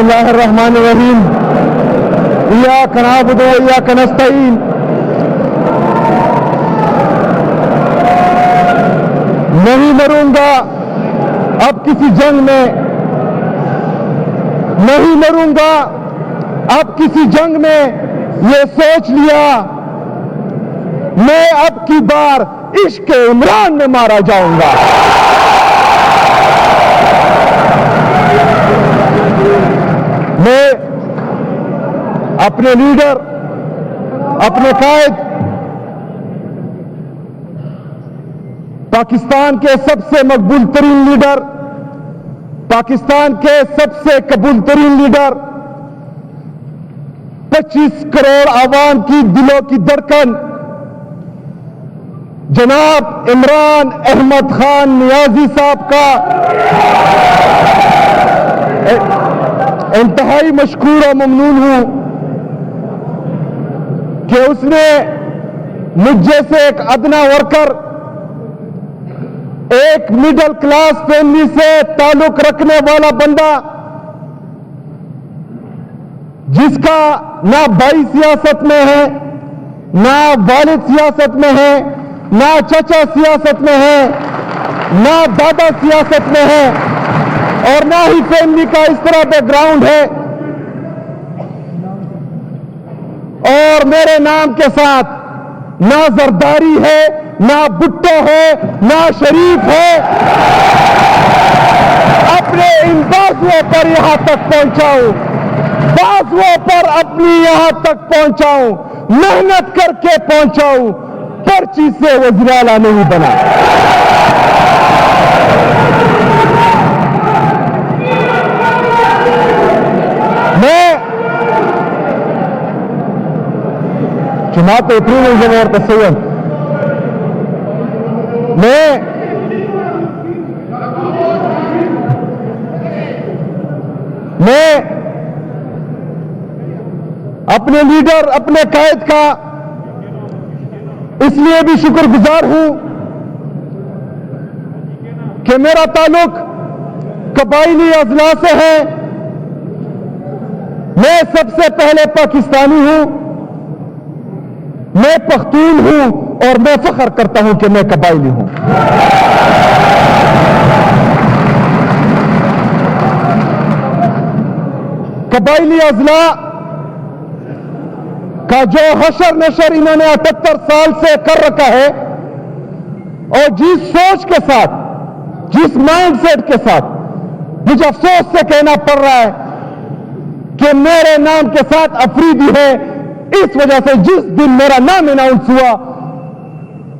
الله الرحمن الرحیم ایاک نعبد و ایاک نستعین نہیں مروں گا اب کسی جنگ میں، نہیں مروں گا اب کسی جنگ میں، یہ سوچ لیا میں اب کی بار عشق عمران میں مارا جاؤں گا۔ میں اپنے لیڈر، اپنے قائد، پاکستان کے سب سے مقبول ترین لیڈر، پاکستان کے سب سے قبول ترین لیڈر، 25 کروڑ عوام کی دلوں کی دھڑکن جناب عمران احمد خان نیازی صاحب کا انتہائی مشکور و ممنون ہوں کہ اس نے مجھ جیسے ایک ادنا ورکر، ایک مڈل کلاس فیملی سے تعلق رکھنے والا بندہ، جس کا نہ بھائی سیاست میں ہے، نہ والد سیاست میں ہے، نہ چچا سیاست میں ہے، نہ دادا سیاست میں ہے، اور نہ ہی فیملی کا اس طرح بیک گراؤنڈ ہے، اور میرے نام کے ساتھ نہ زرداری ہے، نہ بھٹو ہے، نہ شریف ہے، اپنے ان بازوؤں پر یہاں تک پہنچاؤں، بازوؤں پر اپنی یہاں تک پہنچاؤں، محنت کر کے پہنچاؤں، پرچی سے وزیر اعلیٰ نہیں بنا۔ میں جماعت اتنی جماعت تسلیم میں اپنے لیڈر، اپنے قائد کا اس لیے بھی شکر گزار ہوں کہ میرا تعلق قبائلی اضلاع سے ہے۔ میں سب سے پہلے پاکستانی ہوں، میں پختون ہوں، اور میں فخر کرتا ہوں کہ میں قبائلی ہوں۔ قبائلی اضلاع کا جو حشر نشر انہوں نے 78 سال سے کر رکھا ہے، اور جس سوچ کے ساتھ، جس مائنڈ سیٹ کے ساتھ، مجھے افسوس سے کہنا پڑ رہا ہے کہ میرے نام کے ساتھ افریدی ہے، اس وجہ سے جس دن میرا نام اناؤنس ہوا،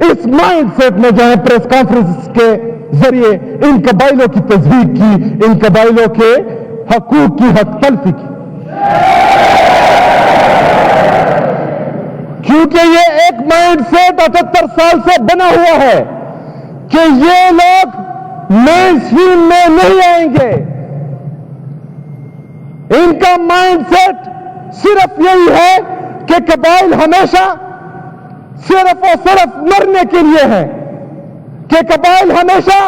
اس مائنڈ سیٹ میں جو ہے پریس کانفرنس کے ذریعے ان قبائلوں کی تصدیق کی، ان قبائلوں کے حقوق کی حق تلفی کی، کیونکہ یہ ایک مائنڈ سیٹ 78 سال سے بنا ہوا ہے کہ یہ لوگ مین اسٹریم میں نہیں آئیں گے۔ ان کا مائنڈ سیٹ صرف یہی ہے کہ قبائل ہمیشہ صرف اور صرف مرنے کے لیے ہے، کہ قبائل ہمیشہ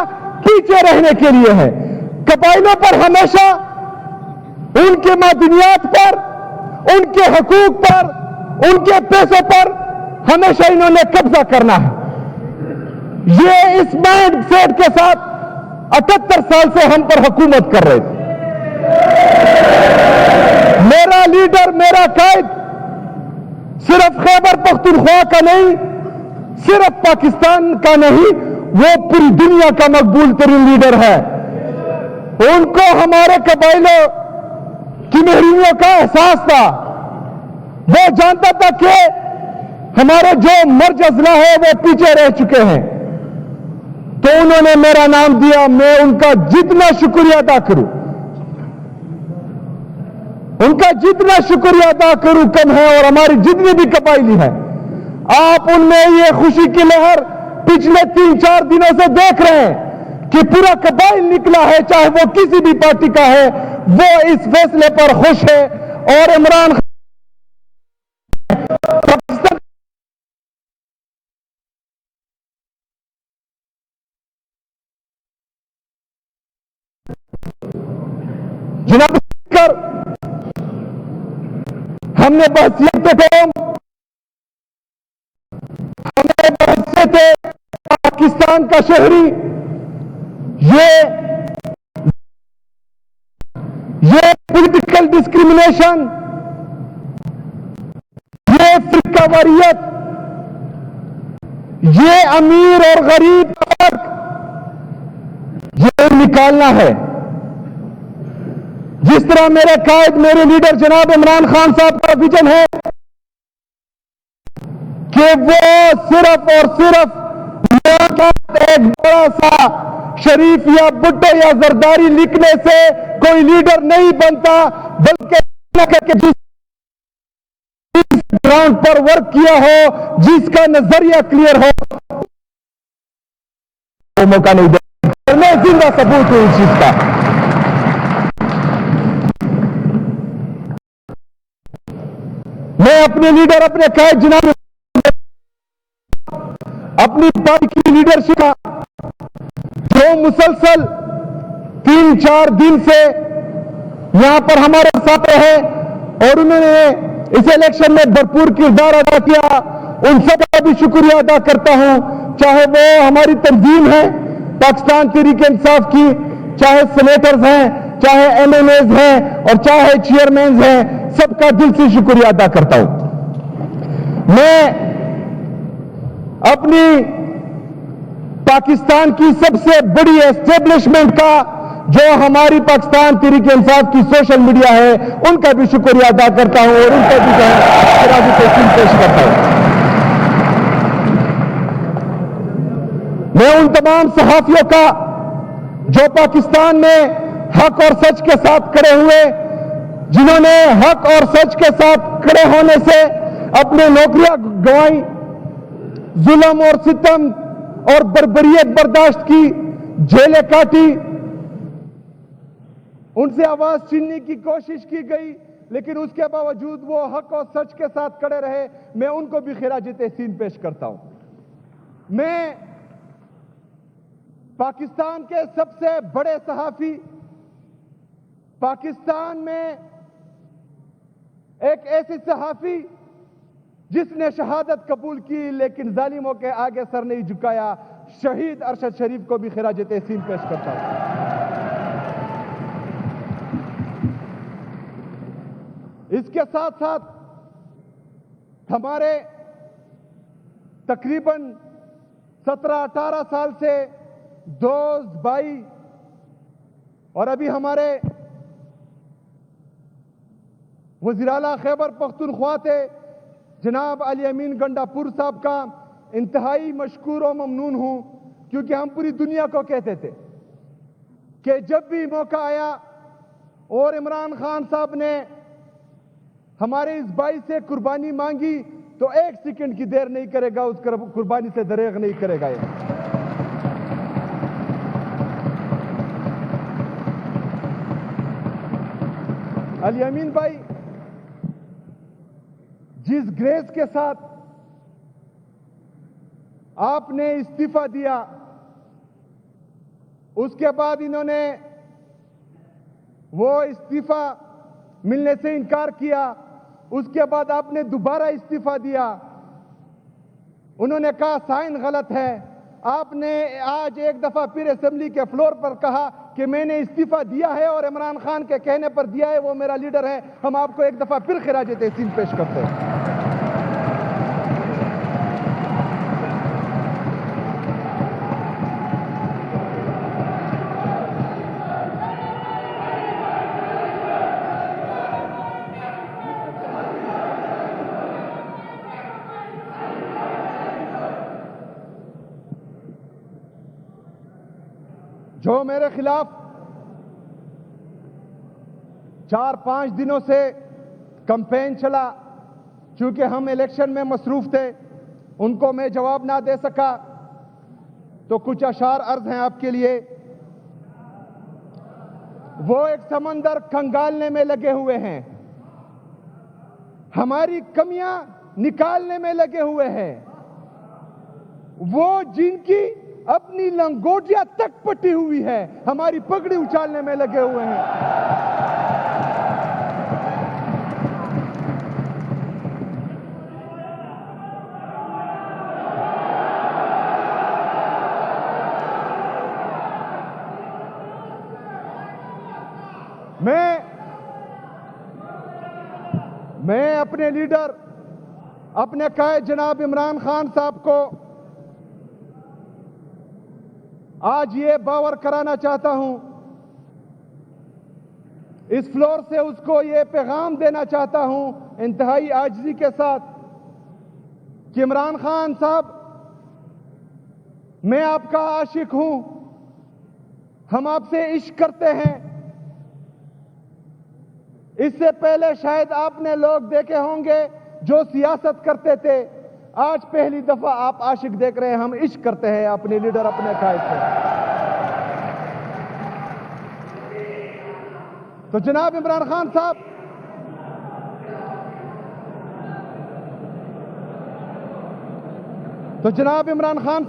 پیچھے رہنے کے لیے ہے، قبائلوں پر ہمیشہ ان کے معدنیات پر، ان کے حقوق پر، ان کے پیسوں پر ہمیشہ انہوں نے قبضہ کرنا ہے۔ یہ اس مائنڈ سیٹ کے ساتھ 78 سال سے ہم پر حکومت کر رہے تھے۔ میرا لیڈر، میرا قائد صرف خیبر پختونخوا کا نہیں، صرف پاکستان کا نہیں، وہ پوری دنیا کا مقبول ترین لیڈر ہے۔ ان کو ہمارے قبائلوں کی محرومیوں کا احساس تھا، وہ جانتا تھا کہ ہمارے جو مرج اضلاع ہے وہ پیچھے رہ چکے ہیں، تو انہوں نے میرا نام دیا۔ میں ان کا جتنا شکریہ ادا کروں، ان کا جتنا شکریہ ادا کروں کم ہے، اور ہماری جتنی بھی قبائلی ہے، آپ ان میں یہ خوشی کی لہر پچھلے 3-4 دنوں سے دیکھ رہے ہیں کہ پورا قبائل نکلا ہے، چاہے وہ کسی بھی پارٹی کا ہے، وہ اس فیصلے پر خوش ہے۔ اور عمران خان جناب اسپیکر، ہم نے بحثیت قوم، ہم نے بحثیت پاکستان کا شہری یہ پولیٹیکل ڈسکریمنیشن، یہ فرقہ واریت، یہ امیر اور غریب کا فرق، یہ نکالنا ہے. جس طرح میرے قائد، میرے لیڈر جناب عمران خان صاحب کا ویژن ہے کہ وہ صرف اور صرف ایک بڑا سا شریف یا بھٹو یا زرداری لکھنے سے کوئی لیڈر نہیں بنتا، بلکہ جس گراؤنڈ پر ورک کیا ہو، جس کا نظریہ کلیئر ہو، وہ موقع نہیں دے. میں زندہ ثبوت ہوں اس چیز کا. میں اپنے لیڈر، اپنے قائد جناب اپنی پارٹی کی لیڈرشپ کا جو مسلسل 3-4 دن سے یہاں پر ہمارے ساتھ رہے اور انہوں نے اس الیکشن میں بھرپور کردار ادا کیا، ان سب کا بھی شکریہ ادا کرتا ہوں. چاہے وہ ہماری تنظیم ہے پاکستان تحریک انصاف کی، چاہے سینیٹرز ہیں، چاہے ایم ایل ایز ہیں اور چاہے چیئرمینز ہیں، سب کا دل سے شکریہ ادا کرتا ہوں. میں اپنی پاکستان کی سب سے بڑی اسٹیبلشمنٹ کا، جو ہماری پاکستان تحریک انصاف کی سوشل میڈیا ہے، ان کا بھی شکریہ ادا کرتا ہوں اور ان کو بھی خراج تحسین پیش کرتا ہوں. میں ان تمام صحافیوں کا جو پاکستان میں حق اور سچ کے ساتھ کھڑے ہوئے، جنہوں نے حق اور سچ کے ساتھ کھڑے ہونے سے اپنے نوکریاں گنوائیں، ظلم اور ستم اور بربریت برداشت کی، جیلیں کاٹی، ان سے آواز چھیننے کی کوشش کی گئی، لیکن اس کے باوجود وہ حق اور سچ کے ساتھ کھڑے رہے. میں ان کو بھی خراج تحسین پیش کرتا ہوں. میں پاکستان کے سب سے بڑے صحافی، پاکستان میں ایک ایسی صحافی جس نے شہادت قبول کی لیکن ظالموں کے آگے سر نہیں جھکایا، شہید ارشد شریف کو بھی خراج تحسین پیش کرتا ہوں. اس کے ساتھ ساتھ ہمارے تقریباً 17-18 سال سے دوست بھائی اور ابھی ہمارے وزیر اعلیٰ خیبر پختونخوا تھے جناب علی امین گنڈا پور صاحب کا انتہائی مشکور و ممنون ہوں، کیونکہ ہم پوری دنیا کو کہتے تھے کہ جب بھی موقع آیا اور عمران خان صاحب نے ہمارے اس بھائی سے قربانی مانگی تو 1 سیکنڈ کی دیر نہیں کرے گا، اس قربانی سے دریغ نہیں کرے گا. علی امین بھائی جس گریس کے ساتھ آپ نے استعفیٰ دیا، اس کے بعد انہوں نے وہ استعفیٰ ملنے سے انکار کیا، اس کے بعد آپ نے دوبارہ استعفیٰ دیا. انہوں نے کہا سائن غلط ہے. آپ نے آج ایک دفعہ پھر اسمبلی کے فلور پر کہا کہ میں نے استعفیٰ دیا ہے اور عمران خان کے کہنے پر دیا ہے، وہ میرا لیڈر ہے. ہم آپ کو ایک دفعہ پھر خراج تحسین پیش کرتے ہیں. جو میرے خلاف 4-5 دنوں سے کمپین چلا، چونکہ ہم الیکشن میں مصروف تھے، ان کو میں جواب نہ دے سکا، تو کچھ اشعار عرض ہیں آپ کے لیے. وہ ایک سمندر کھنگالنے میں لگے ہوئے ہیں، ہماری کمیاں نکالنے میں لگے ہوئے ہیں. وہ جن کی اپنی لنگوٹیاں تک پٹی ہوئی ہے، ہماری پگڑی اچھالنے میں لگے ہوئے ہیں. میں اپنے لیڈر اپنے قائد جناب عمران خان صاحب کو آج یہ باور کرانا چاہتا ہوں، اس فلور سے اس کو یہ پیغام دینا چاہتا ہوں انتہائی عاجزی کے ساتھ کہ عمران خان صاحب، میں آپ کا عاشق ہوں، ہم آپ سے عشق کرتے ہیں۔ اس سے پہلے شاید آپ نے لوگ دیکھے ہوں گے جو سیاست کرتے تھے، آج پہلی دفعہ آپ عاشق دیکھ رہے ہیں، ہم عشق کرتے ہیں اپنے لیڈر اپنے قائد سے۔ تو جناب عمران خان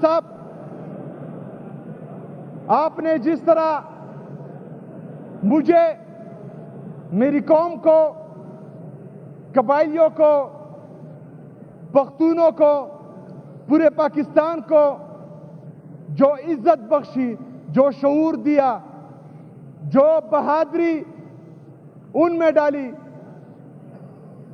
صاحب، آپ نے جس طرح مجھے، میری قوم کو، قبائلیوں کو، پختونوں کو، پورے پاکستان کو جو عزت بخشی، جو شعور دیا، جو بہادری ان میں ڈالی،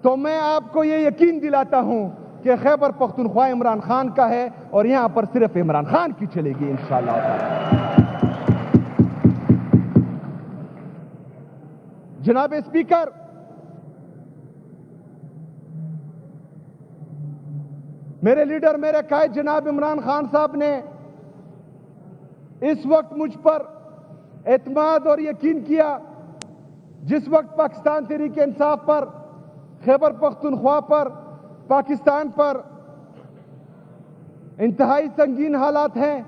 تو میں آپ کو یہ یقین دلاتا ہوں کہ خیبر پختونخوا عمران خان کا ہے اور یہاں پر صرف عمران خان کی چلے گی انشاءاللہ تعالی۔ جناب اسپیکر، میرے لیڈر میرے قائد جناب عمران خان صاحب نے اس وقت مجھ پر اعتماد اور یقین کیا جس وقت پاکستان تحریک انصاف پر، خیبر پختونخوا پر، پاکستان پر انتہائی سنگین حالات ہیں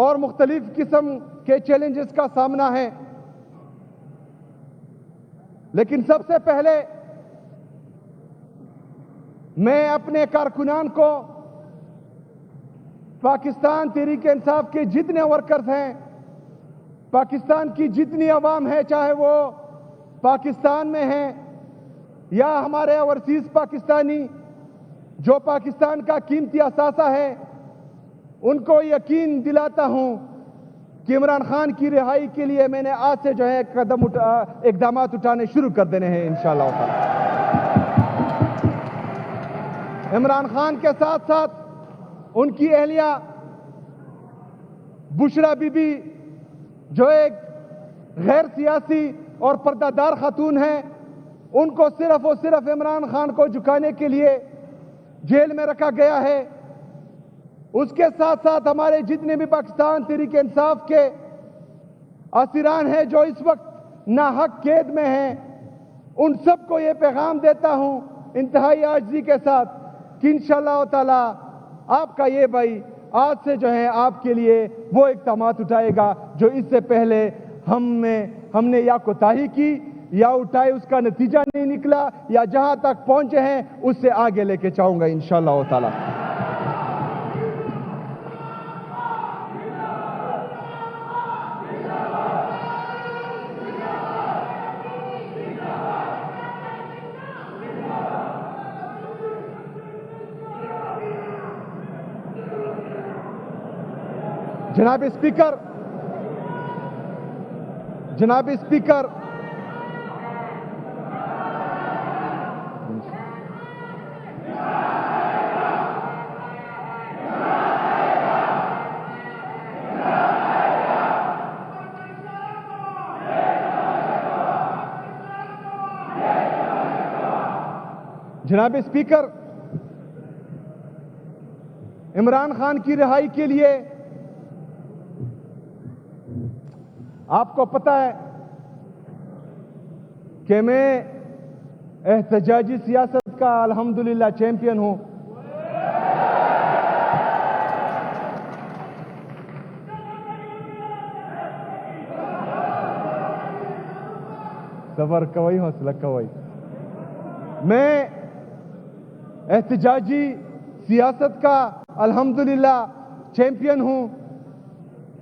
اور مختلف قسم کے چیلنجز کا سامنا ہے، لیکن سب سے پہلے میں اپنے کارکنان کو، پاکستان تحریک انصاف کے جتنے ورکرز ہیں، پاکستان کی جتنی عوام ہے، چاہے وہ پاکستان میں ہیں یا ہمارے اوورسیز پاکستانی جو پاکستان کا قیمتی اثاثہ ہے، ان کو یقین دلاتا ہوں کہ عمران خان کی رہائی کے لیے میں نے آج سے جو ہے اقدامات اٹھانے شروع کر دینے ہیں انشاءاللہ تعالی۔ عمران خان کے ساتھ ساتھ ان کی اہلیہ بشرا بی بی جو ایک غیر سیاسی اور پردہ دار خاتون ہیں، ان کو صرف اور صرف عمران خان کو جھکانے کے لیے جیل میں رکھا گیا ہے۔ اس کے ساتھ ساتھ ہمارے جتنے بھی پاکستان تحریک انصاف کے اسیران ہیں جو اس وقت ناحق قید میں ہیں، ان سب کو یہ پیغام دیتا ہوں انتہائی عاجزی کے ساتھ کہ انشاءاللہ تعالی آپ کا یہ بھائی آج سے جو ہے آپ کے لیے وہ اقدامات اٹھائے گا جو اس سے پہلے ہم نے یا کوتاہی کی یا اٹھائے، اس کا نتیجہ نہیں نکلا، یا جہاں تک پہنچے ہیں اس سے آگے لے کے چاہوں گا انشاءاللہ تعالی۔ جناب اسپیکر، عمران خان کی رہائی کے لیے آپ کو پتہ ہے کہ میں احتجاجی سیاست کا الحمدللہ چیمپئن ہوں۔ صبر کوئی، حوصلہ کوئی۔ میں احتجاجی سیاست کا الحمدللہ چیمپئن ہوں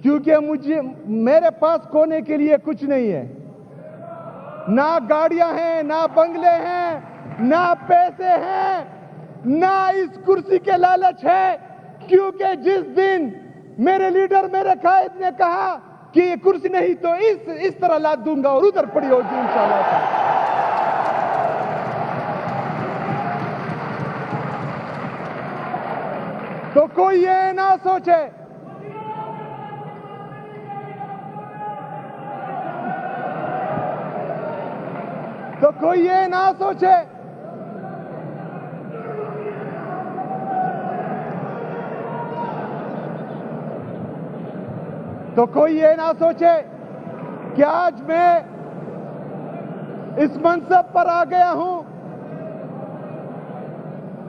کیونکہ میرے پاس کھونے کے لیے کچھ نہیں ہے، نہ گاڑیاں ہیں، نہ بنگلے ہیں، نہ پیسے ہیں، نہ اس کرسی کے لالچ ہے، کیونکہ جس دن میرے لیڈر میرے قائد نے کہا کہ یہ کرسی نہیں تو اس طرح لاد دوں گا اور ادھر پڑی ہوگی انشاءاللہ تعالی۔ تو کوئی یہ نہ سوچے کوئی یہ نہ سوچے کہ آج میں اس منصب پر آ گیا ہوں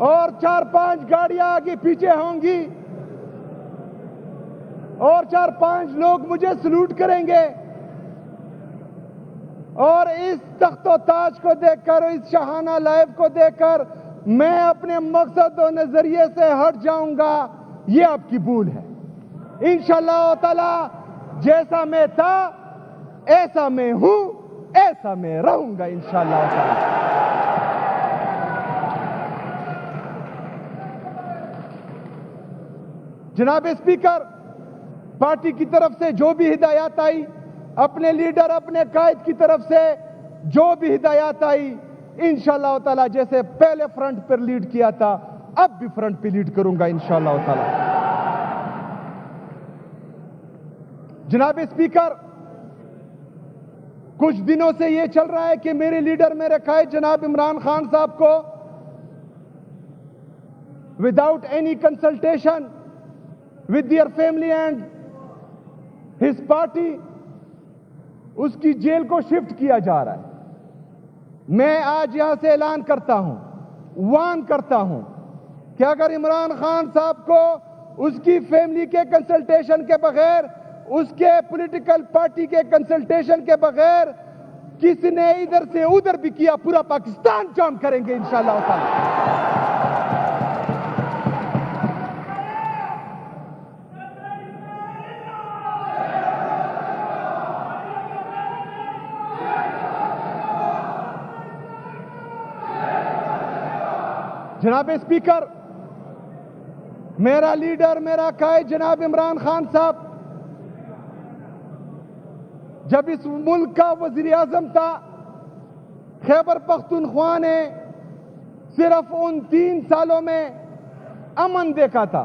اور 4-5 گاڑیاں آگے پیچھے ہوں گی اور 4-5 لوگ مجھے سلوٹ کریں گے، اور اس تخت و تاج کو دیکھ کر، اس شاہانہ لائف کو دیکھ کر میں اپنے مقصد و نظریے سے ہٹ جاؤں گا، یہ آپ کی بھول ہے۔ انشاءاللہ تعالی جیسا میں تھا ایسا میں ہوں، ایسا میں رہوں گا انشاءاللہ تعالی۔ جناب اسپیکر، پارٹی کی طرف سے جو بھی ہدایات آئی، اپنے لیڈر اپنے قائد کی طرف سے جو بھی ہدایات آئی، انشاءاللہ تعالی جیسے پہلے فرنٹ پر لیڈ کیا تھا اب بھی فرنٹ پہ لیڈ کروں گا انشاءاللہ تعالی۔ جناب اسپیکر، کچھ دنوں سے یہ چل رہا ہے کہ میرے لیڈر میرے قائد جناب عمران خان صاحب کو without any consultation with their family and his party اس کی جیل کو شفٹ کیا جا رہا ہے۔ میں آج یہاں سے اعلان کرتا ہوں، وارن کرتا ہوں کہ اگر عمران خان صاحب کو اس کی فیملی کے کنسلٹیشن کے بغیر، اس کے پولیٹیکل پارٹی کے کنسلٹیشن کے بغیر کسی نے ادھر سے ادھر بھی کیا، پورا پاکستان جام کریں گے انشاءاللہ تعالی۔ جناب اسپیکر، میرا لیڈر میرا قائد جناب عمران خان صاحب جب اس ملک کا وزیر اعظم تھا، خیبر پختونخوا نے صرف ان 3 سالوں میں امن دیکھا تھا،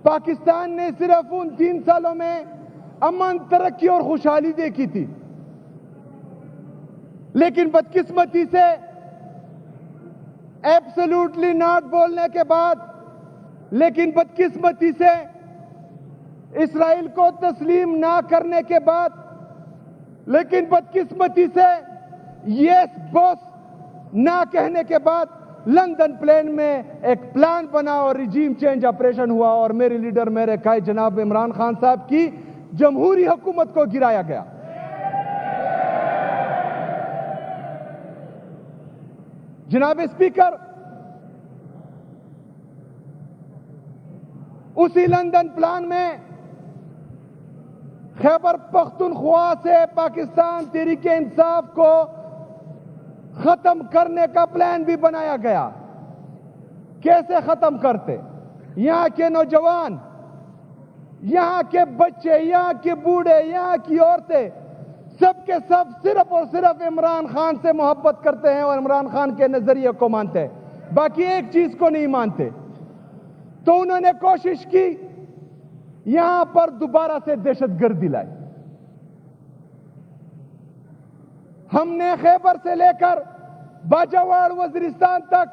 پاکستان نے صرف ان 3 سالوں میں امن، ترقی اور خوشحالی دیکھی تھی، لیکن بدقسمتی سے ایبسولوٹلی ناٹ بولنے کے بعد، لیکن بدقسمتی سے اسرائیل کو تسلیم نہ کرنے کے بعد، لیکن بدقسمتی سے یس بوس نہ کہنے کے بعد لندن پلین میں ایک پلان بنا اور ریجیم چینج آپریشن ہوا اور میرے لیڈر میرے قائد جناب عمران خان صاحب کی جمہوری حکومت کو گرایا گیا۔ جناب اسپیکر، اسی لندن پلان میں خیبر پختونخوا سے پاکستان تحریک انصاف کو ختم کرنے کا پلان بھی بنایا گیا۔ کیسے ختم کرتے؟ یہاں کے نوجوان، یہاں کے بچے، یہاں کے بوڑھے، یہاں کی عورتیں، سب کے سب صرف اور صرف عمران خان سے محبت کرتے ہیں اور عمران خان کے نظریے کو مانتے ہیں، باقی ایک چیز کو نہیں مانتے۔ تو انہوں نے کوشش کی یہاں پر دوبارہ سے دہشت گردی لائی۔ ہم نے خیبر سے لے کر باجاواڑ وزیرستان تک،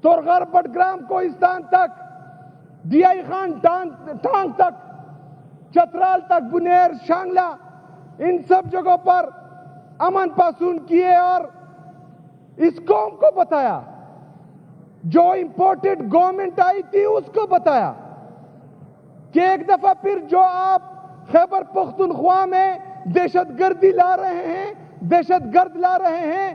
تورغر بٹگرام کوہستان تک، ڈی آئی خان ٹانگ تک، چترال تک، بنیر، شانگلہ، ان سب جگہوں پر امن پاسون کیے اور اس قوم کو بتایا، جو امپورٹڈ گورنمنٹ آئی تھی اس کو بتایا کہ ایک دفعہ پھر جو آپ خیبر پختونخوا میں دہشت گردی لا رہے ہیں، دہشت گرد لا رہے ہیں،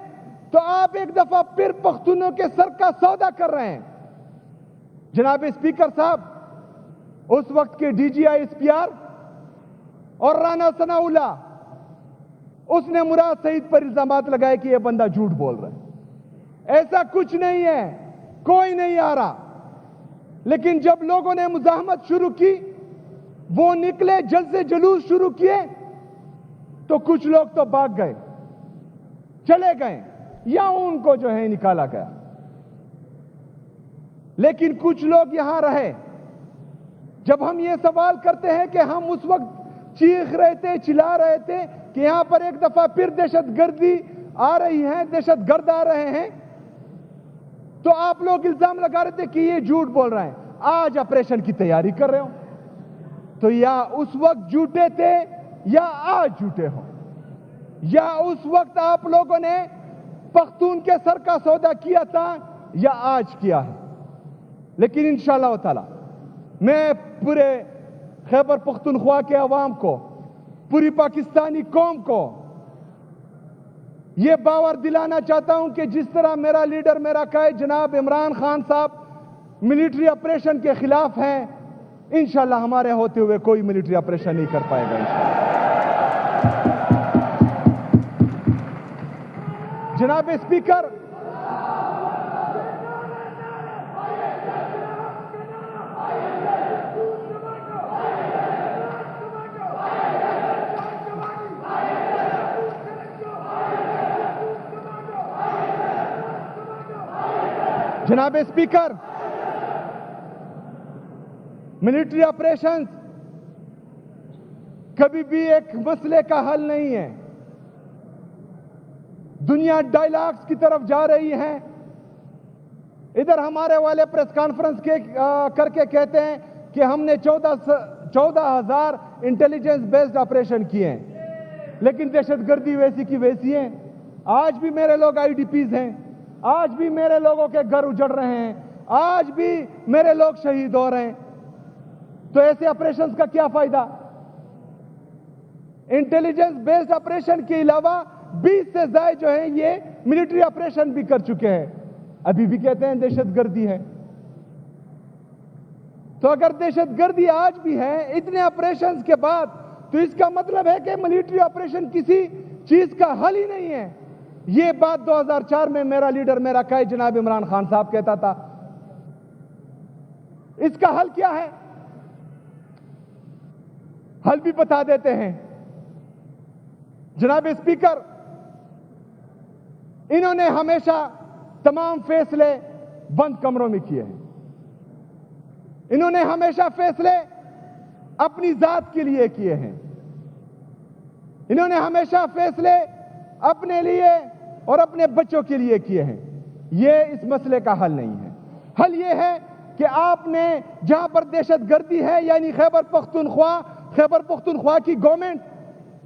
تو آپ ایک دفعہ پھر پختونوں کے سر کا سودا کر رہے ہیں۔ جناب اسپیکر صاحب، اس وقت کے D G I S P R اور رانا ثناء اللہ، اس نے مراد سعید پر الزامات لگائے کہ یہ بندہ جھوٹ بول رہا ہے، ایسا کچھ نہیں ہے، کوئی نہیں آ رہا۔ لیکن جب لوگوں نے مزاحمت شروع کی وہ نکلے جلد سے جلوس شروع کیے تو کچھ لوگ تو بھاگ گئے، چلے گئے، یا ان کو جو ہے نکالا گیا، لیکن کچھ لوگ یہاں رہے۔ جب ہم یہ سوال کرتے ہیں کہ ہم اس وقت چیخ رہے تھے، چلا رہے تھے کہ یہاں پر ایک دفعہ پھر دہشت گردی آ رہی ہے، دہشت گرد آ رہے ہیں، تو آپ لوگ الزام لگا رہے تھے کہ یہ جھوٹ بول رہے ہیں۔ آج آپریشن کی تیاری کر رہے ہو تو یا اس وقت جھوٹے تھے یا آج جھوٹے ہو، یا اس وقت آپ لوگوں نے پختون کے سر کا سودا کیا تھا یا آج کیا ہے۔ لیکن انشاءاللہ تعالی میں پورے خیبر پختونخوا کے عوام کو، پوری پاکستانی قوم کو یہ باور دلانا چاہتا ہوں کہ جس طرح میرا لیڈر، میرا قائد جناب عمران خان صاحب ملٹری آپریشن کے خلاف ہیں، انشاءاللہ ہمارے ہوتے ہوئے کوئی ملٹری آپریشن نہیں کر پائے گا انشاءاللہ۔ جناب اسپیکر، جناب اسپیکر، ملٹری آپریشن کبھی بھی ایک مسئلے کا حل نہیں ہے۔ دنیا ڈائیلاگز کی طرف جا رہی ہے۔ ادھر ہمارے والے پریس کانفرنس کر کے کہتے ہیں کہ ہم نے 14,000 انٹیلیجنس بیسڈ آپریشن کیے ہیں، لیکن دہشت گردی ویسی کی ویسی ہے۔ آج بھی میرے لوگ آئی ڈی پیز ہیں، آج بھی میرے لوگوں کے گھر اجڑ رہے ہیں، آج بھی میرے لوگ شہید ہو رہے ہیں۔ تو ایسے آپریشنز کا کیا فائدہ؟ انٹیلیجنس بیسڈ آپریشن کے علاوہ 20 سے زائد جو ہیں یہ ملٹری آپریشن بھی کر چکے ہیں، ابھی بھی کہتے ہیں دہشت گردی ہے۔ تو اگر دہشت گردی آج بھی ہے اتنے آپریشنز کے بعد، تو اس کا مطلب ہے کہ ملٹری آپریشن کسی چیز کا حل ہی نہیں ہے۔ یہ بات 2004 میں میرا لیڈر، میرا قائد جناب عمران خان صاحب کہتا تھا۔ اس کا حل کیا ہے؟ حل بھی بتا دیتے ہیں۔ جناب اسپیکر، انہوں نے ہمیشہ تمام فیصلے بند کمروں میں کیے ہیں۔ انہوں نے ہمیشہ فیصلے اپنی ذات کے لیے کیے ہیں۔ انہوں نے ہمیشہ فیصلے اپنے لیے اور اپنے بچوں کے لیے کیے ہیں۔ یہ اس مسئلے کا حل نہیں ہے۔ حل یہ ہے کہ آپ نے جہاں پر دہشت گردی ہے، یعنی خیبر پختونخوا کی گورنمنٹ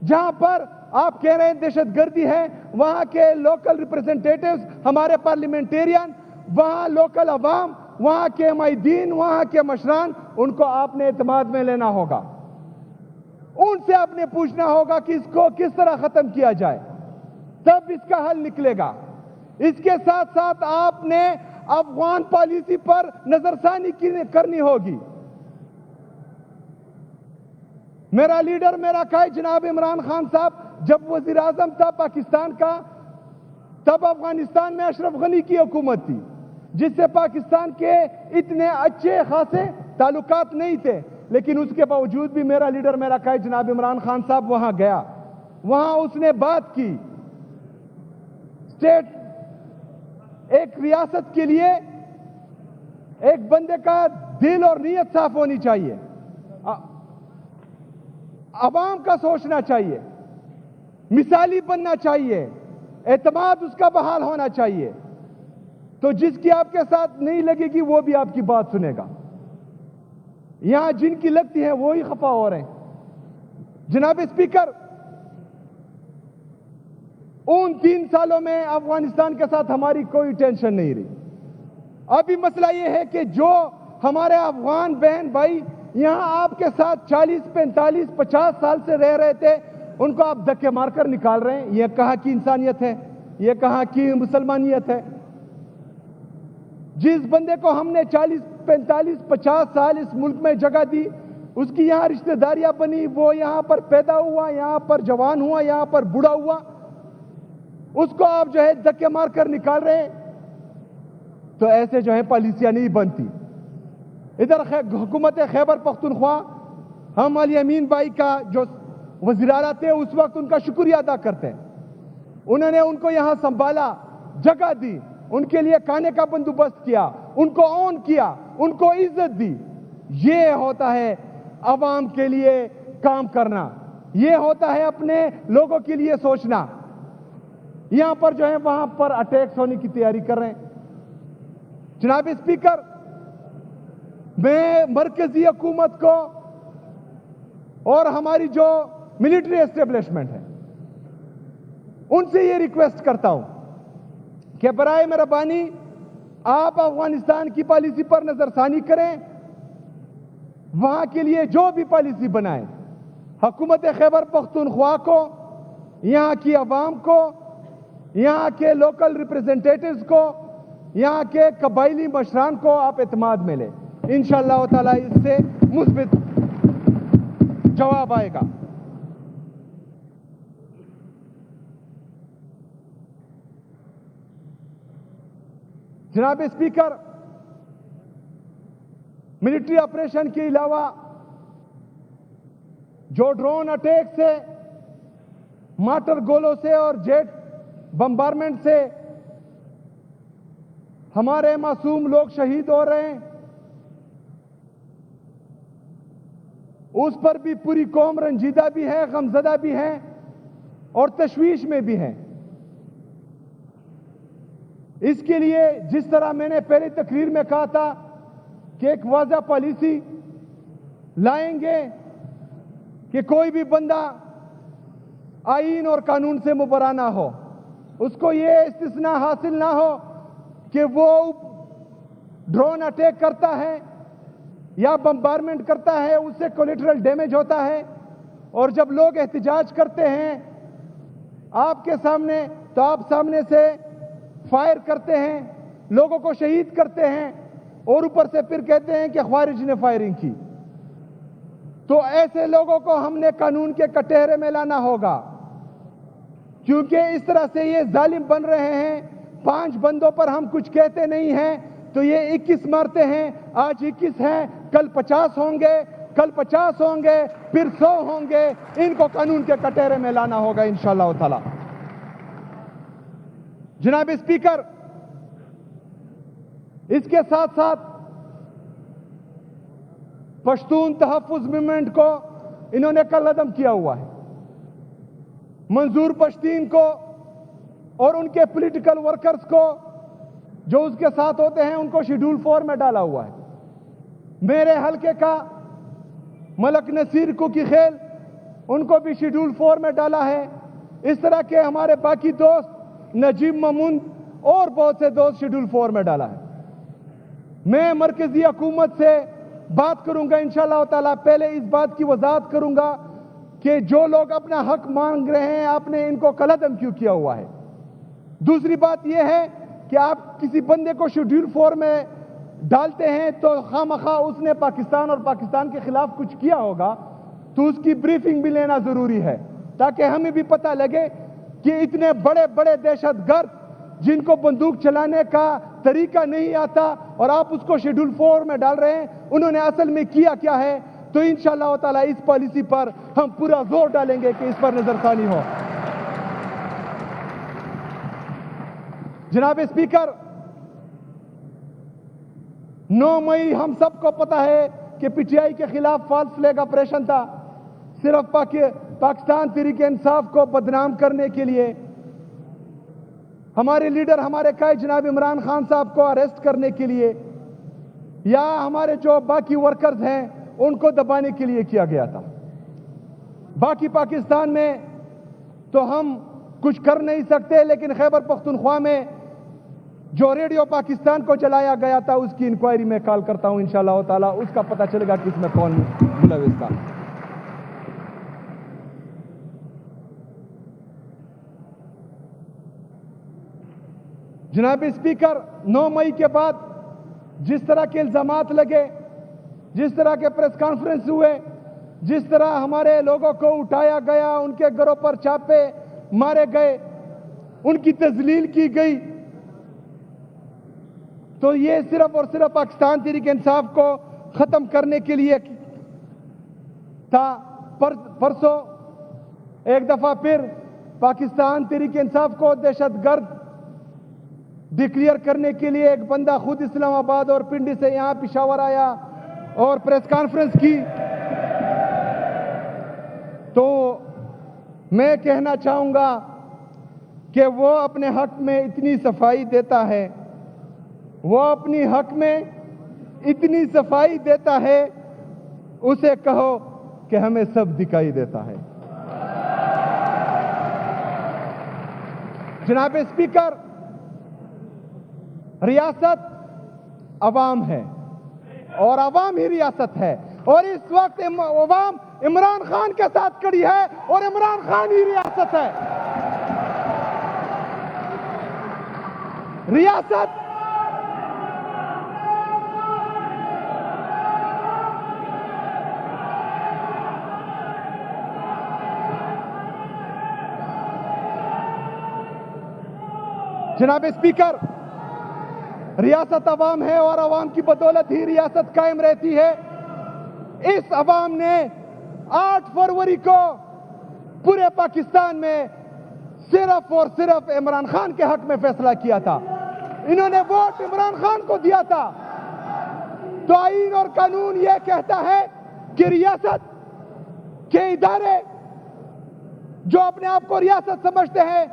جہاں پر آپ کہہ رہے ہیں دہشت گردی ہے، وہاں کے لوکل ریپرزنٹیٹیوز، ہمارے پارلیمنٹیرین، وہاں لوکل عوام، وہاں کے معیدین، وہاں کے مشران، ان کو آپ نے اعتماد میں لینا ہوگا۔ ان سے آپ نے پوچھنا ہوگا کہ اس کو کس طرح ختم کیا جائے، تب اس کا حل نکلے گا۔ اس کے ساتھ ساتھ آپ نے افغان پالیسی پر نظر ثانی کرنی ہوگی۔ میرا لیڈر، میرا قائد جناب عمران خان صاحب جب وزیر اعظم تھا پاکستان کا، تب افغانستان میں اشرف غنی کی حکومت تھی، جس سے پاکستان کے اتنے اچھے خاصے تعلقات نہیں تھے، لیکن اس کے باوجود بھی میرا لیڈر، میرا قائد جناب عمران خان صاحب وہاں گیا، وہاں اس نے بات کی۔ اسٹیٹ، ایک ریاست کے لیے ایک بندے کا دل اور نیت صاف ہونی چاہیے، عوام کا سوچنا چاہیے، مثالی بننا چاہیے، اعتماد اس کا بحال ہونا چاہیے۔ تو جس کی آپ کے ساتھ نہیں لگے گی وہ بھی آپ کی بات سنے گا۔ یہاں جن کی لگتی ہے وہی خفا ہو رہے ہیں۔ جناب اسپیکر، ان 3 سالوں میں افغانستان کے ساتھ ہماری کوئی ٹینشن نہیں رہی۔ ابھی مسئلہ یہ ہے کہ جو ہمارے افغان بہن بھائی یہاں آپ کے ساتھ 40، 45، 50 سال سے رہ رہے تھے، ان کو آپ دھکے مار کر نکال رہے ہیں۔ یہ کہاں کی انسانیت ہے؟ یہ کہاں کی مسلمانیت ہے؟ جس بندے کو ہم نے 40، 45، 50 سال اس ملک میں جگہ دی، اس کی یہاں رشتہ داریاں بنی، وہ یہاں پر پیدا ہوا، یہاں پر جوان ہوا، یہاں پر بوڑھا ہوا، اس کو آپ جو ہے دھکے مار کر نکال رہے ہیں۔ تو ایسے جو ہے پالیسیاں نہیں بنتی۔ ادھر حکومت خیبر پختونخوا ہم علی امین بھائی کا جو وزیر اعلیٰ تھے اس وقت ان کا شکریہ ادا کرتے ہیں. انہوں نے ان کو یہاں سنبھالا, جگہ دی, ان کے لیے کھانے کا بندوبست کیا, ان کو آن کیا, ان کو عزت دی. یہ ہوتا ہے عوام کے لیے کام کرنا, یہ ہوتا ہے اپنے لوگوں کے لیے سوچنا. یہاں پر جو ہے وہاں پر اٹیکس ہونے کی تیاری کر رہے ہیں. جناب اسپیکر, میں مرکزی حکومت کو اور ہماری جو ملٹری اسٹیبلشمنٹ ہے ان سے یہ ریکویسٹ کرتا ہوں کہ برائے مہربانی آپ افغانستان کی پالیسی پر نظر ثانی کریں. وہاں کے لیے جو بھی پالیسی بنائیں, حکومت خیبر پختونخوا کو, یہاں کی عوام کو, یہاں کے لوکل ریپریزنٹیٹیوز کو, یہاں کے قبائلی مشران کو آپ اعتماد میں لیں. انشاءاللہ تعالی اس سے مثبت جواب آئے گا. جناب اسپیکر, ملٹری آپریشن کے علاوہ جو ڈرون اٹیک سے, مارٹر گولوں سے اور جیٹ بمبارمنٹ سے ہمارے معصوم لوگ شہید ہو رہے ہیں, اس پر بھی پوری قوم رنجیدہ بھی ہے, غمزدہ بھی ہے اور تشویش میں بھی ہے. اس کے لیے جس طرح میں نے پہلی تقریر میں کہا تھا کہ ایک واضح پالیسی لائیں گے کہ کوئی بھی بندہ آئین اور قانون سے مبرا نہ ہو, اس کو یہ استثناء حاصل نہ ہو کہ وہ ڈرون اٹیک کرتا ہے یا بمبارمنٹ کرتا ہے, اس سے کولیٹرل ڈیمیج ہوتا ہے, اور جب لوگ احتجاج کرتے ہیں آپ کے سامنے تو آپ سامنے سے فائر کرتے ہیں, لوگوں کو شہید کرتے ہیں اور اوپر سے پھر کہتے ہیں کہ خوارج نے فائرنگ کی. تو ایسے لوگوں کو ہم نے قانون کے کٹہرے میں لانا ہوگا, کیونکہ اس طرح سے یہ ظالم بن رہے ہیں. 5 بندوں پر ہم کچھ کہتے نہیں ہیں تو یہ 21 مارتے ہیں. آج 21 ہیں, کل 50 ہوں گے, کل 50 ہوں گے, پھر 100 ہوں گے. ان کو قانون کے کٹہرے میں لانا ہوگا انشاءاللہ تعالی. جناب اسپیکر, اس کے ساتھ ساتھ پشتون تحفظ موومنٹ کو انہوں نے کل عدم کیا ہوا ہے. منظور پشتین کو اور ان کے پولیٹیکل ورکرز کو جو اس کے ساتھ ہوتے ہیں ان کو شیڈول 4 میں ڈالا ہوا ہے. میرے حلقے کا ملک نصیر کو کی خیل, ان کو بھی شیڈول 4 میں ڈالا ہے. اس طرح کے ہمارے باقی دوست نجیب ممون اور بہت سے دوست شیڈول 4 میں ڈالا ہے. میں مرکزی حکومت سے بات کروں گا انشاءاللہ تعالیٰ. پہلے اس بات کی وضاحت کروں گا کہ جو لوگ اپنا حق مانگ رہے ہیں آپ نے ان کو قلعدم کیوں کیا ہوا ہے. دوسری بات یہ ہے کہ آپ کسی بندے کو شیڈول 4 میں ڈالتے ہیں تو خواہ اس نے پاکستان اور پاکستان کے خلاف کچھ کیا ہوگا تو اس کی بریفنگ بھی لینا ضروری ہے, تاکہ ہمیں بھی پتہ لگے کہ اتنے بڑے بڑے دہشت گرد جن کو بندوق چلانے کا طریقہ نہیں آتا اور آپ اس کو شیڈول 4 میں ڈال رہے ہیں, انہوں نے اصل میں کیا کیا ہے. تو انشاءاللہ تعالیٰ اس پالیسی پر ہم پورا زور ڈالیں گے کہ اس پر نظر ثانی ہو. جناب اسپیکر, 9 مئی ہم سب کو پتہ ہے کہ پی ٹی آئی کے خلاف فالس فلیگ آپریشن تھا, صرف پاکستان تحریک انصاف کو بدنام کرنے کے لیے. ہمارے لیڈر, ہمارے قائد جناب عمران خان صاحب کو اریسٹ کرنے کے لیے, یا ہمارے جو باقی ورکرز ہیں ان کو دبانے کے لیے کیا گیا تھا. باقی پاکستان میں تو ہم کچھ کر نہیں سکتے, لیکن خیبر پختونخوا میں جو ریڈیو پاکستان کو چلایا گیا تھا اس کی انکوائری میں کال کرتا ہوں انشاءاللہ تعالیٰ, اس کا پتہ چلے گا کہ اس میں کون ملوث تھا. جناب اسپیکر, 9 مئی کے بعد جس طرح کے الزامات لگے, جس طرح کے پریس کانفرنس ہوئے, جس طرح ہمارے لوگوں کو اٹھایا گیا, ان کے گھروں پر چھاپے مارے گئے, ان کی تذلیل کی گئی, تو یہ صرف اور صرف پاکستان تحریک انصاف کو ختم کرنے کے لیے تھا پرسوں ایک دفعہ پھر پاکستان تحریک انصاف کو دہشت گرد ڈکلیئر کرنے کے لیے ایک بندہ خود اسلام آباد اور پنڈی سے یہاں پشاور آیا اور پریس کانفرنس کی. تو میں کہنا چاہوں گا کہ وہ اپنے حق میں اتنی صفائی دیتا ہے، وہ اپنی حق میں اتنی صفائی دیتا ہے، اسے کہو کہ ہمیں سب دکھائی دیتا ہے. جناب اسپیکر، ریاست عوام ہے اور عوام ہی ریاست ہے، اور اس وقت عوام عمران خان کے ساتھ کھڑی ہے اور عمران خان ہی ریاست ہے. ریاست جناب اسپیکر، ریاست عوام ہے اور عوام کی بدولت ہی ریاست قائم رہتی ہے. اس عوام نے 8 فروری کو پورے پاکستان میں صرف اور صرف عمران خان کے حق میں فیصلہ کیا تھا. انہوں نے ووٹ عمران خان کو دیا تھا. تو آئین اور قانون یہ کہتا ہے کہ ریاست کے ادارے جو اپنے آپ کو ریاست سمجھتے ہیں،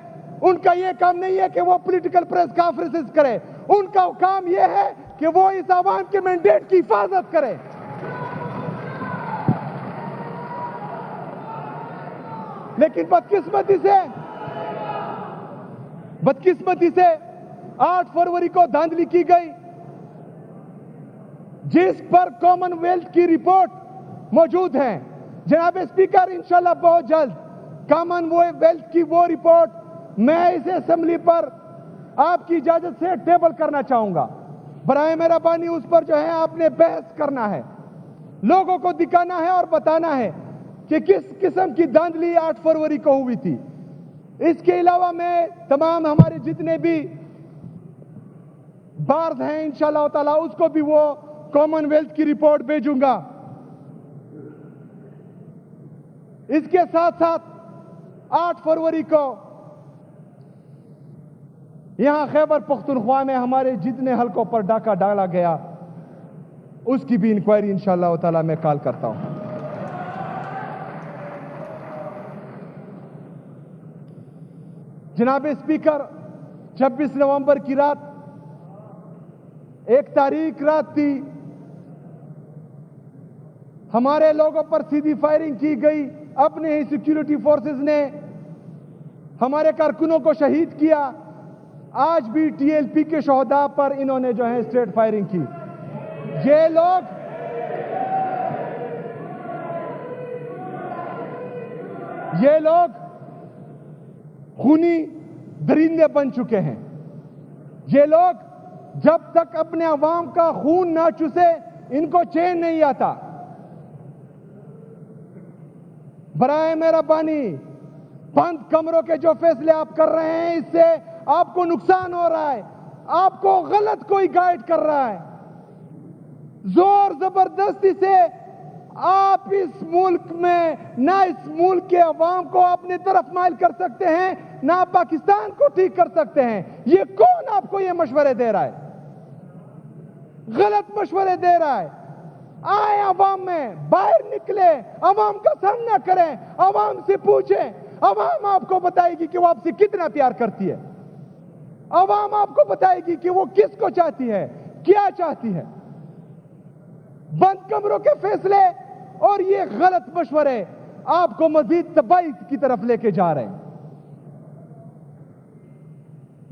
ان کا یہ کام نہیں ہے کہ وہ پولیٹیکل پریس کانفرنسز کرے. ان کا کام یہ ہے کہ وہ اس عوام کے مینڈیٹ کی حفاظت کرے. لیکن بدقسمتی سے 8 فروری کو دھاندلی کی گئی، جس پر کامن ویلتھ کی رپورٹ موجود ہے. جناب اسپیکر، انشاءاللہ بہت جلد کامن ویلتھ کی وہ رپورٹ میں اس اسمبلی پر آپ کی اجازت سے ٹیبل کرنا چاہوں گا. برائے مہربانی اس پر جو ہے آپ نے بحث کرنا ہے، لوگوں کو دکھانا ہے اور بتانا ہے کہ کس قسم کی دھاندلی 8 فروری کو ہوئی تھی. اس کے علاوہ میں تمام ہمارے جتنے بھی بارز ہیں انشاءاللہ تعالی اس کو بھی وہ کامن ویلتھ کی رپورٹ بھیجوں گا. اس کے ساتھ ساتھ 8 فروری کو یہاں خیبر پختونخوا میں ہمارے جتنے حلقوں پر ڈاکہ ڈالا گیا، اس کی بھی انکوائری انشاءاللہ تعالی میں کال کرتا ہوں. جناب اسپیکر، 26 نومبر کی رات ایک تاریخ رات تھی. ہمارے لوگوں پر سیدھی فائرنگ کی گئی. اپنے ہی سیکیورٹی فورسز نے ہمارے کارکنوں کو شہید کیا. آج بھی ٹی ایل پی کے شہداء پر انہوں نے جو ہے اسٹریٹ فائرنگ کی. یہ لوگ خونی درندے بن چکے ہیں. یہ لوگ جب تک اپنے عوام کا خون نہ چوسے ان کو چین نہیں آتا. برائے مہربانی بند کمروں کے جو فیصلے آپ کر رہے ہیں، اس سے آپ کو نقصان ہو رہا ہے. آپ کو غلط کوئی گائیڈ کر رہا ہے. زور زبردستی سے آپ اس ملک میں نہ اس ملک کے عوام کو اپنی طرف مائل کر سکتے ہیں، نہ پاکستان کو ٹھیک کر سکتے ہیں. یہ کون آپ کو یہ مشورے دے رہا ہے؟ غلط مشورے دے رہا ہے. آئیں عوام میں، باہر نکلے، عوام کا سامنا کریں، عوام سے پوچھیں. عوام آپ کو بتائے گی کہ وہ آپ سے کتنا پیار کرتی ہے. عوام آپ کو بتائے گی کہ وہ کس کو چاہتی ہے، کیا چاہتی ہے. بند کمروں کے فیصلے اور یہ غلط مشورے آپ کو مزید تباہی کی طرف لے کے جا رہے ہیں.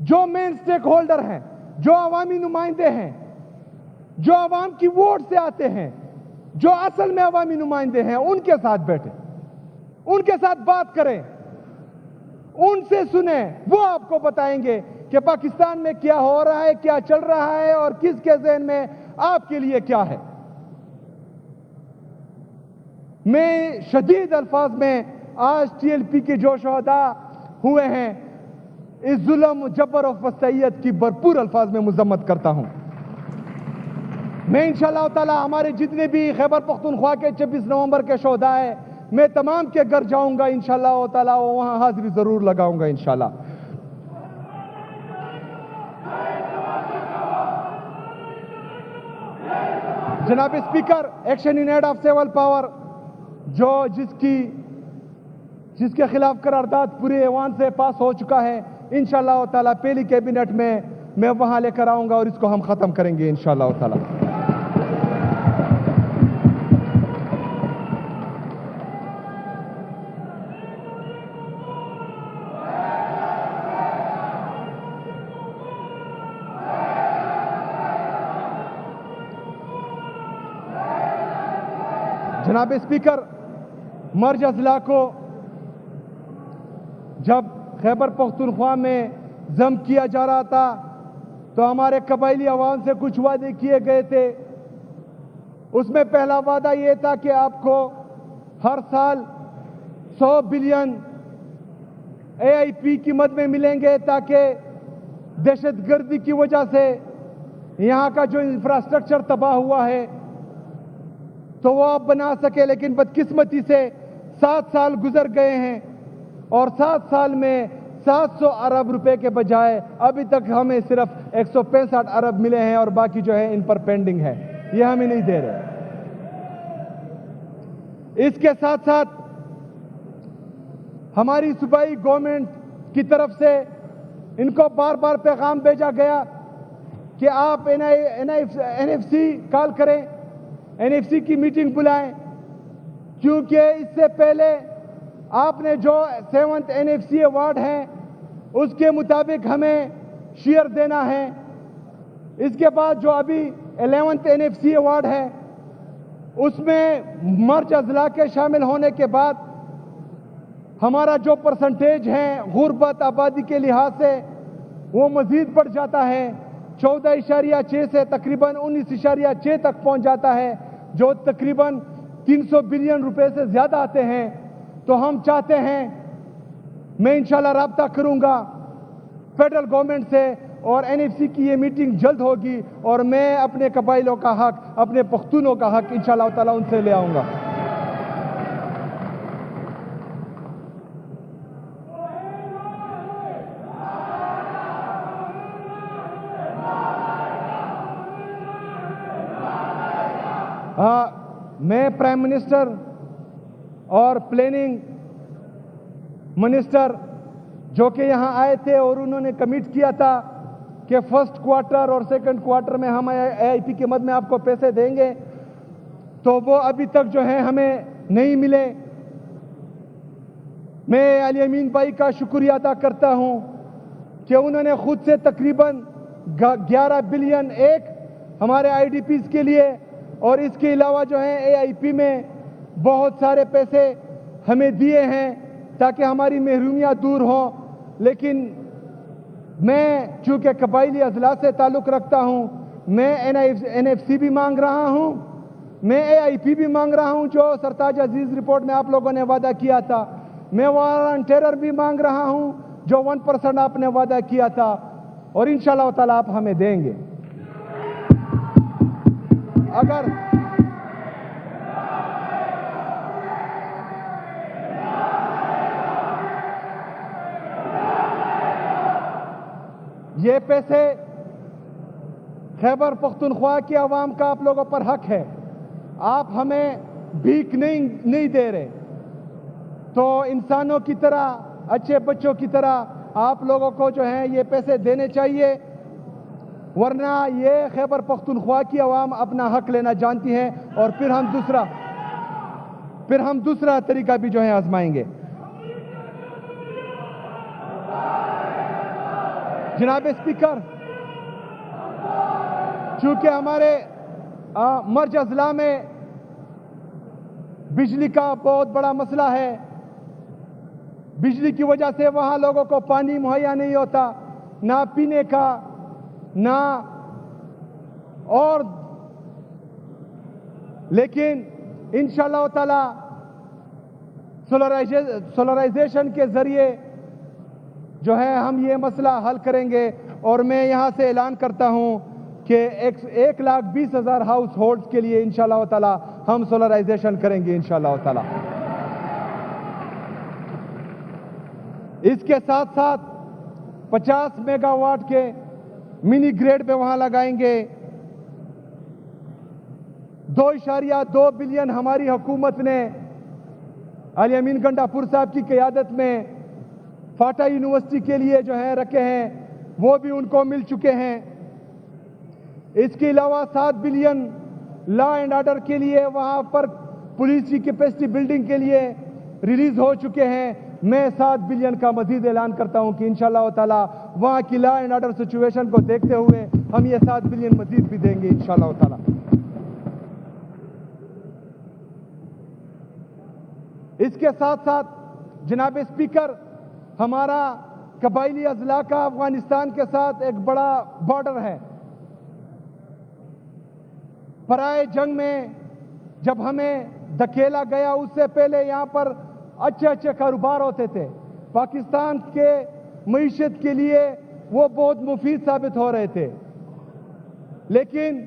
جو مین سٹیک ہولڈر ہیں، جو عوامی نمائندے ہیں، جو عوام کی ووٹ سے آتے ہیں، جو اصل میں عوامی نمائندے ہیں، ان کے ساتھ بیٹھیں، ان کے ساتھ بات کریں، ان سے سنیں. وہ آپ کو بتائیں گے کہ پاکستان میں کیا ہو رہا ہے، کیا چل رہا ہے اور کس کے ذہن میں آپ کے لیے کیا ہے. میں شدید الفاظ میں آج ٹی ایل پی کے جو شہداء ہوئے ہیں، اس ظلم، جبر اور فسادیت کی بھرپور الفاظ میں مذمت کرتا ہوں. میں انشاءاللہ تعالی ہمارے جتنے بھی خیبر پختونخوا کے 26 نومبر کے شہداء ہیں، میں تمام کے گھر جاؤں گا انشاءاللہ تعالی، وہاں حاضری ضرور لگاؤں گا انشاءاللہ۔ جناب speaker, action in aid of civil power جس کے خلاف قرارداد پورے ایوان سے پاس ہو چکا ہے، انشاءاللہ تعالی پہلی کیبنٹ میں وہاں لے کر آؤں گا اور اس کو ہم ختم کریں گے انشاءاللہ تعالی۔ جناب اسپیکر، مرج اضلاع کو جب خیبر پختونخوا میں ضم کیا جا رہا تھا تو ہمارے قبائلی عوام سے کچھ وعدے کیے گئے تھے۔ اس میں پہلا وعدہ یہ تھا کہ آپ کو ہر سال 100 بلین AIP کی مد میں ملیں گے تاکہ دہشت گردی کی وجہ سے یہاں کا جو انفراسٹرکچر تباہ ہوا ہے تو وہ آپ بنا سکے، لیکن بدقسمتی سے 7 سال گزر گئے ہیں اور 7 سال میں 700 ارب روپے کے بجائے ابھی تک ہمیں صرف 165 ارب ملے ہیں اور باقی جو ہے ان پر پینڈنگ ہے، یہ ہمیں نہیں دے رہے۔ اس کے ساتھ ساتھ ہماری صوبائی گورنمنٹ کی طرف سے ان کو بار بار پیغام بھیجا گیا کہ آپ NFC کال کریں، NFC کی میٹنگ بلائیں، کیونکہ اس سے پہلے آپ نے جو 7th NFC ایوارڈ ہے اس کے مطابق ہمیں شیئر دینا ہے۔ اس کے بعد جو ابھی 11th NFC ایوارڈ ہے اس میں مرج اضلاع کے شامل ہونے کے بعد ہمارا جو پرسنٹیج ہے غربت آبادی کے لحاظ سے وہ مزید بڑھ جاتا ہے، 14.6 سے تقریباً 19.6 تک پہنچ جاتا ہے، جو تقریباً 300 بلین روپے سے زیادہ آتے ہیں۔ تو ہم چاہتے ہیں، میں انشاءاللہ رابطہ کروں گا فیڈرل گورنمنٹ سے اور NFC کی یہ میٹنگ جلد ہوگی اور میں اپنے قبائلیوں کا حق، اپنے پختونوں کا حق انشاءاللہ تعالی ان سے لے آؤں گا۔ میں پرائم منسٹر اور پلاننگ منسٹر جو کہ یہاں آئے تھے اور انہوں نے کمٹ کیا تھا کہ فرسٹ کوارٹر اور سیکنڈ کوارٹر میں ہم AIP کے مد میں آپ کو پیسے دیں گے، تو وہ ابھی تک جو ہے ہمیں نہیں ملے۔ میں علی امین بھائی کا شکریہ ادا کرتا ہوں کہ انہوں نے خود سے تقریباً 11 بلین ہمارے IDPs کے لیے اور اس کے علاوہ جو ہے AIP میں بہت سارے پیسے ہمیں دیے ہیں تاکہ ہماری محرومیاں دور ہوں۔ لیکن میں چونکہ قبائلی اضلاع سے تعلق رکھتا ہوں، میں NFC بھی مانگ رہا ہوں، میں AIP بھی مانگ رہا ہوں جو سرتاج عزیز رپورٹ میں آپ لوگوں نے وعدہ کیا تھا، میں وار آن ٹیرر بھی مانگ رہا ہوں جو 1% آپ نے وعدہ کیا تھا، اور انشاءاللہ تعالیٰ آپ ہمیں دیں گے۔ اگر یہ پیسے خیبر پختونخوا کی عوام کا آپ لوگوں پر حق ہے، آپ ہمیں بھیک نہیں دے رہے، تو انسانوں کی طرح، اچھے بچوں کی طرح آپ لوگوں کو جو ہے یہ پیسے دینے چاہیے، ورنہ یہ خیبر پختونخوا کی عوام اپنا حق لینا جانتی ہے اور پھر ہم دوسرا طریقہ بھی جو ہے آزمائیں گے۔ جناب اسپیکر، چونکہ ہمارے مرج اضلاع میں بجلی کا بہت بڑا مسئلہ ہے، بجلی کی وجہ سے وہاں لوگوں کو پانی مہیا نہیں ہوتا، نہ پینے کا نہ اور، لیکن انشاءاللہ تعالی سولرائزیشن کے ذریعے جو ہے ہم یہ مسئلہ حل کریں گے، اور میں یہاں سے اعلان کرتا ہوں کہ 1,20,000 ہاؤس ہولڈز کے لیے انشاءاللہ تعالی ہم سولرائزیشن کریں گے انشاءاللہ تعالی. اس کے ساتھ ساتھ 50 میگا واٹ کے منی گریڈ پہ وہاں لگائیں گے. 2.2 بلین ہماری حکومت نے علی امین گنڈاپور صاحب کی قیادت میں فاٹا یونیورسٹی کے لیے جو ہے رکھے ہیں، وہ بھی ان کو مل چکے ہیں. اس کے علاوہ 7 بلین لا اینڈ آرڈر کے لیے وہاں پر پولیس کی کیپیسٹی بلڈنگ کے لیے ریلیز ہو چکے ہیں. میں 7 بلین کا مزید اعلان کرتا ہوں کہ انشاءاللہ تعالی وہاں کی لا اینڈ آرڈر سچویشن کو دیکھتے ہوئے ہم یہ 7 بلین مزید بھی دیں گے انشاءاللہ تعالی. اس کے ساتھ ساتھ جناب اسپیکر، ہمارا قبائلی اضلاع کا افغانستان کے ساتھ ایک بڑا بارڈر ہے. پرائے جنگ میں جب ہمیں دھکیلا گیا، اس سے پہلے یہاں پر اچھے کاروبار ہوتے تھے. پاکستان کے معیشت کے لیے وہ بہت مفید ثابت ہو رہے تھے، لیکن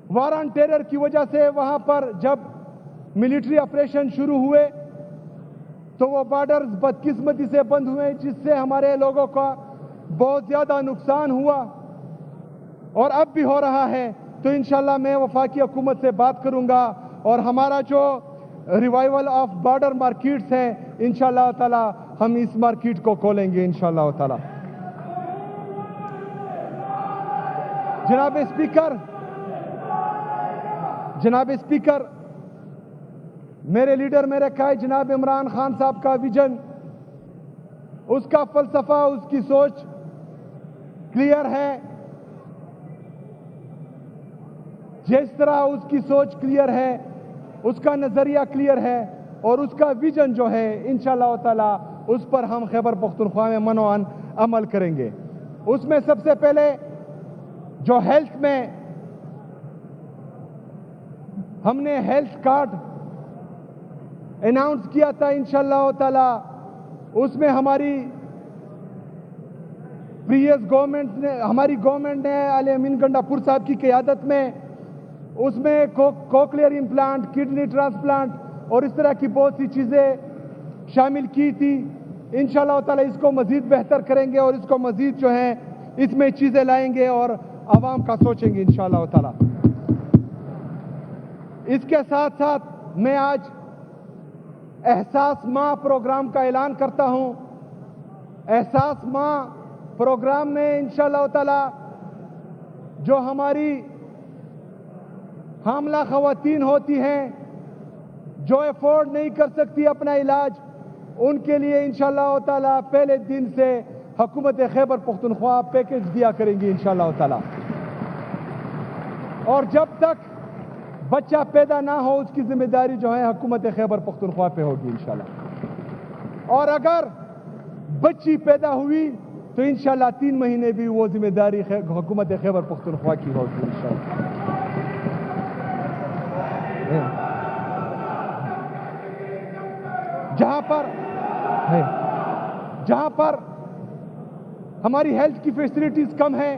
وار آن ٹیرر کی وجہ سے وہاں پر جب ملٹری آپریشن شروع ہوئے تو وہ بارڈرز بدقسمتی سے بند ہوئے، جس سے ہمارے لوگوں کا بہت زیادہ نقصان ہوا اور اب بھی ہو رہا ہے. تو انشاءاللہ میں وفاقی حکومت سے بات کروں گا اور ہمارا جو ریوائیول آف بارڈر مارکیٹس ہیں انشاءاللہ تعالی ہم اس مارکیٹ کو کھولیں گے انشاءاللہ تعالی. جناب اسپیکر، میرے لیڈر، میرے قائد جناب عمران خان صاحب کا ویژن، اس کا فلسفہ، اس کی سوچ کلیئر ہے. جس طرح اس کی سوچ کلیئر ہے، اس کا نظریہ کلیئر ہے اور اس کا ویژن جو ہے انشاءاللہ تعالی اس پر ہم خیبر پختونخوا میں منوعاً عمل کریں گے. اس میں سب سے پہلے جو ہیلتھ میں ہم نے ہیلتھ کارڈ اناؤنس کیا تھا انشاءاللہ تعالی، اس میں ہماری گورنمنٹ نے علی امین گنڈاپور صاحب کی قیادت میں اس میں کوکلیئر امپلانٹ، کڈنی ٹرانسپلانٹ اور اس طرح کی بہت سی چیزیں شامل کی تھی. انشاءاللہ تعالی اس کو مزید بہتر کریں گے اور اس کو مزید جو ہے اس میں چیزیں لائیں گے اور عوام کا سوچیں گے انشاءاللہ تعالی. اس کے ساتھ ساتھ میں آج احساس ماہ پروگرام کا اعلان کرتا ہوں. احساس ماہ پروگرام میں انشاءاللہ تعالی جو ہماری حاملہ خواتین ہوتی ہیں جو افورڈ نہیں کر سکتی اپنا علاج، ان کے لیے انشاءاللہ تعالی پہلے دن سے حکومت خیبر پختونخوا پیکج دیا کریں گی انشاءاللہ تعالی. اور جب تک بچہ پیدا نہ ہو اس کی ذمہ داری جو ہے حکومت خیبر پختونخوا پہ ہوگی انشاءاللہ. اور اگر بچی پیدا ہوئی تو انشاءاللہ 3 مہینے بھی وہ ذمہ داری حکومت خیبر پختونخوا کی ہوگی انشاءاللہ. جہاں پر ہماری ہیلتھ کی فیسلٹیز کم ہیں